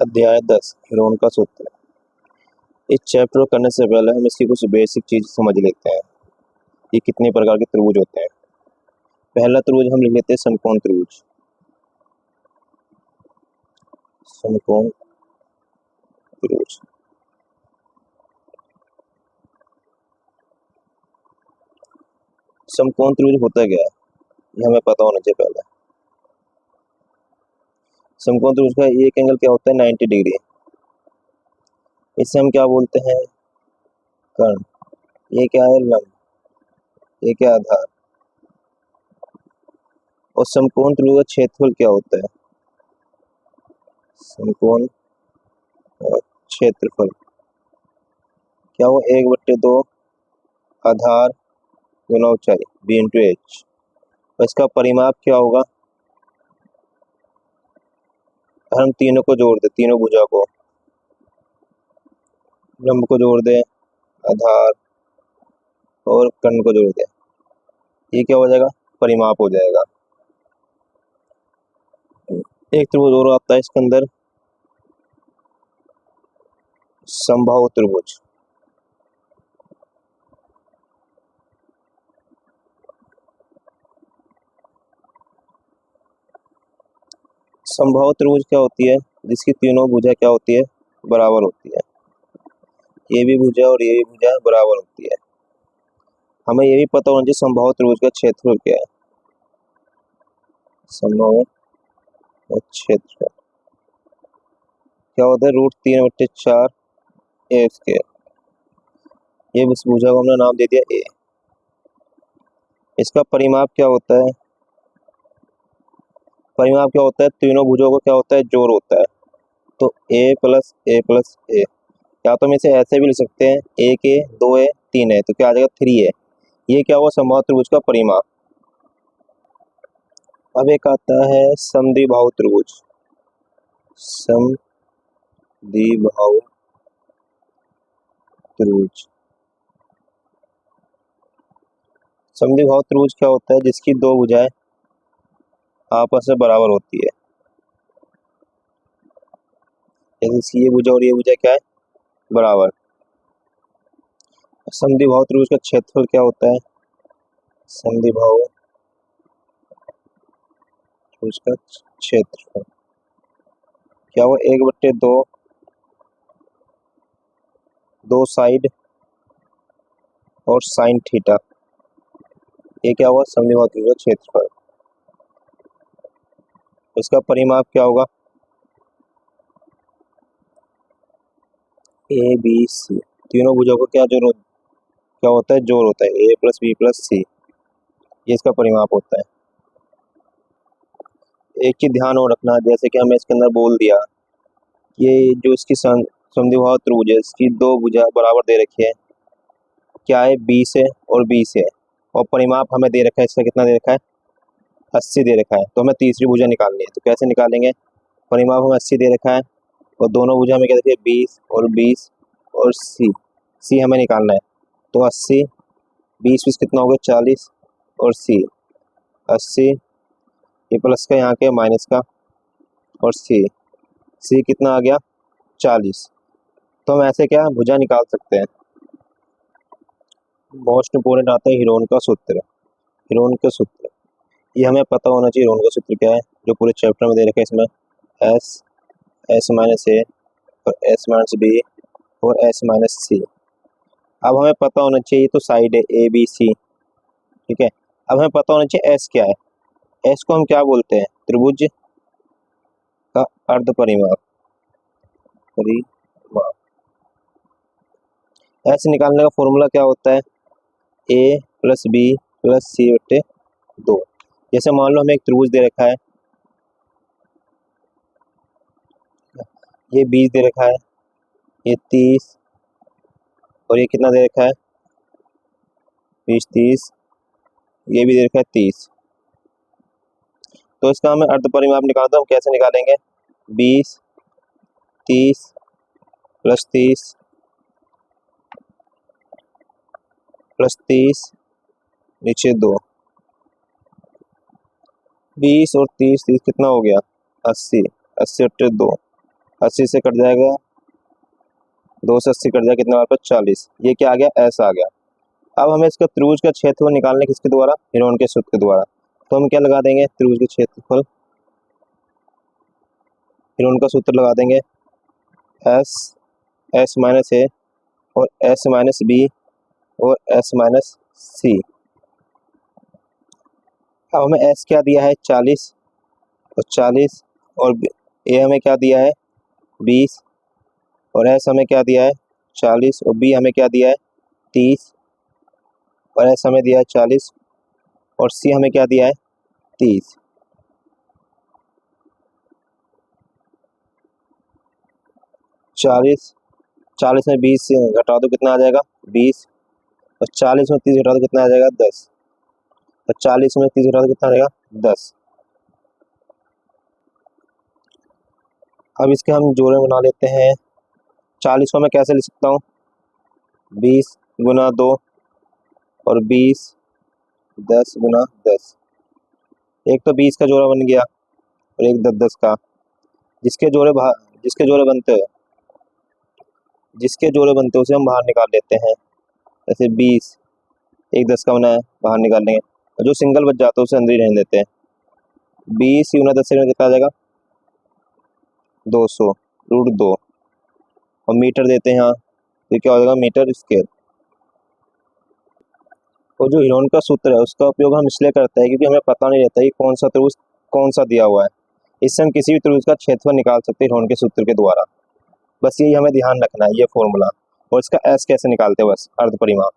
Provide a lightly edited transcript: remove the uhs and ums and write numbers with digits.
अध्याय 10 हिरोन का सूत्र। इस चैप्टर को करने से पहले हम इसकी कुछ बेसिक चीज समझ लेते हैं। ये कितने प्रकार के त्रिभुज होते हैं। पहला त्रिभुज हम लिख लेते हैं समकोण त्रिभुज। समकोण त्रिभुज समकोण त्रिभुज होता क्या है ये हमें पता होना चाहिए। पहले समकोण त्रिभुज का एक एंगल क्या होता है 90 डिग्री। इसे हम क्या बोलते हैं कर्ण। ये क्या है लंब, ये क्या आधार। और समकोण त्रिभुज का क्षेत्रफल क्या होता है समकोण क्षेत्रफल क्या हो 1/2 आधार गुना ऊंचाई b इंटू एच। और इसका परिमाप क्या होगा हम तीनों को जोड़ दे, तीनों भुजा को, लंब को जोड़ दे, आधार और कर्ण को जोड़ दे, ये क्या हो जाएगा परिमाप हो जाएगा। एक त्रिभुज और आता है इसके अंदर समबाहु त्रिभुज। समबाहु त्रिभुज क्या होती है जिसकी तीनों भुजा क्या होती है बराबर होती है। ये भी भुजा और ये भी भुजा बराबर होती है। हमें ये भी पता होना चाहिए समबाहु त्रिभुज का क्षेत्रफल क्या है। समबाहु क्षेत्रफल क्या होता है √3/4 ए स्क्वायर। ये इस भुजा को हमने नाम दे दिया ए। इसका परिमाप क्या होता है, परिमाप क्या होता है तीनों भुजों को क्या होता है जोड़ होता है। तो a प्लस ए प्लस ए, या तो हम इसे ऐसे भी लिख सकते हैं 1a 2a 3a, तो क्या आ जाएगा 3a। ये क्या हुआ समबाहु त्रिभुज का परिमाप। अब एक आता है समद्विबाहु त्रिभुज। समद्विबाहु त्रिभुज समद्विबाहु त्रिभुज क्या होता है जिसकी दो भुजाएं आपस में बराबर होती है। जैसे ये भुजा और ये भुजा क्या है बराबर। समद्विबाहु त्रिभुज का क्षेत्रफल क्या होता है समद्विबाहु त्रिभुज का क्षेत्रफल क्या हुआ 1/2 दो साइड और साइन थीटा। ये क्या हुआ समद्विबाहु त्रिभुज का क्षेत्रफल। इसका परिमाप क्या होगा ए बी सी, तीनों भुजों को क्या जोड़ क्या होता है जोड़ होता है a प्लस बी प्लस सी, ये इसका परिमाप होता है। एक चीज ध्यान और रखना, जैसे कि हमें इसके अंदर बोल दिया ये जो इसकी समद्विबाहु त्रिभुज है इसकी दो भुजा बराबर दे रखी है, क्या है बी से और बी से, और परिमाप हमें दे रखा है इसका कितना दे रखा है 80 दे रखा है। तो हमें तीसरी भुजा निकालनी है, तो कैसे निकालेंगे परिमाप हमें 80 दे रखा है और दोनों भुजा में क्या देखिए 20 और 20 और सी हमें निकालना है। तो 80 20 कितना हो गया 40 और सी 80, ये प्लस का यहाँ के माइनस का और सी कितना आ गया 40। तो हम ऐसे क्या भुजा निकाल सकते हैं। मोस्ट इंपोर्टेंट आता है हिरोन का सूत्र। हिरोन का सूत्र ये हमें पता होना चाहिए। हिरोन का सूत्र क्या है जो पूरे चैप्टर में दे रखा है इसमें एस माइनस ए और एस माइनस बी और एस माइनस सी। अब हमें पता होना चाहिए तो साइड है ए बी सी, ठीक है। अब हमें पता होना चाहिए एस क्या है। एस को हम क्या बोलते हैं त्रिभुज का अर्ध परिमाप। एस निकालने का फॉर्मूला क्या होता है ए प्लस बी प्लस सी/2। जैसे मान लो हमें एक त्रिभुज दे रखा है, ये 20 दे रखा है, ये 30 और ये कितना दे रखा है 20 30, ये भी दे रखा है 30। तो इसका हमें अर्ध परिमाप निकालना तो हम कैसे निकालेंगे 20 30 प्लस 30 प्लस 30 नीचे 2, 20 और 30 30 कितना हो गया 80, 80/2 80 से कट जाएगा, 2 से 80 कट जाएगा, कितना हमारे पास 40। ये क्या आ गया, एस आ गया। अब हमें इसका त्रिभुज का क्षेत्रफल निकालने किसके द्वारा, हेरोन के सूत्र के द्वारा। तो हम क्या लगा देंगे, त्रिभुज के क्षेत्रफल, हेरोन का सूत्र लगा देंगे, एस, एस माइनस ए और एस माइनस बी और एस माइनस सी। अब हमें एस क्या दिया है, 40 और 40, और ए हमें क्या दिया है, 20, और एस हमें क्या दिया है, 40, और बी हमें क्या दिया है, 30, और एस हमें दिया है 40, और सी हमें क्या दिया है, 30। चालीस 40 में 20 घटा दो, कितना आ जाएगा, 20, और 40 में 30 घटा दो, कितना आ जाएगा, 10, और 40 में 30 घटा दो, कितना आ जाएगा, 10। अब इसके हम जोड़े बना लेते हैं। 40 को मैं कैसे लिख सकता हूँ, 20 गुना 2 और 20 10 गुना 10। एक तो 20 का जोड़ा बन गया और एक 10 का, जिसके जोड़े बनते उसे हम बाहर निकाल लेते हैं। जैसे 20 एक 10 का बना है, बाहर निकाल लेंगे, और जो सिंगल बच जाता है उसे अंदर ही रहने देते हैं। 20 गुना 10 से कितना आ जाएगा, 200 रूट 2, और मीटर देते हैं यहाँ, तो क्या हो जाएगा, मीटर स्क्वायर। और जो हेरोन का सूत्र है उसका उपयोग हम इसलिए करते हैं क्योंकि हमें पता नहीं रहता कि कौन सा त्रिभुज कौन सा दिया हुआ है। इससे हम किसी भी त्रिभुज का क्षेत्रफल निकाल सकते हैं हेरोन के सूत्र के द्वारा। बस यही हमें ध्यान रखना है, ये फॉर्मूला, और इसका एस कैसे निकालते हैं, बस अर्ध परिमाप।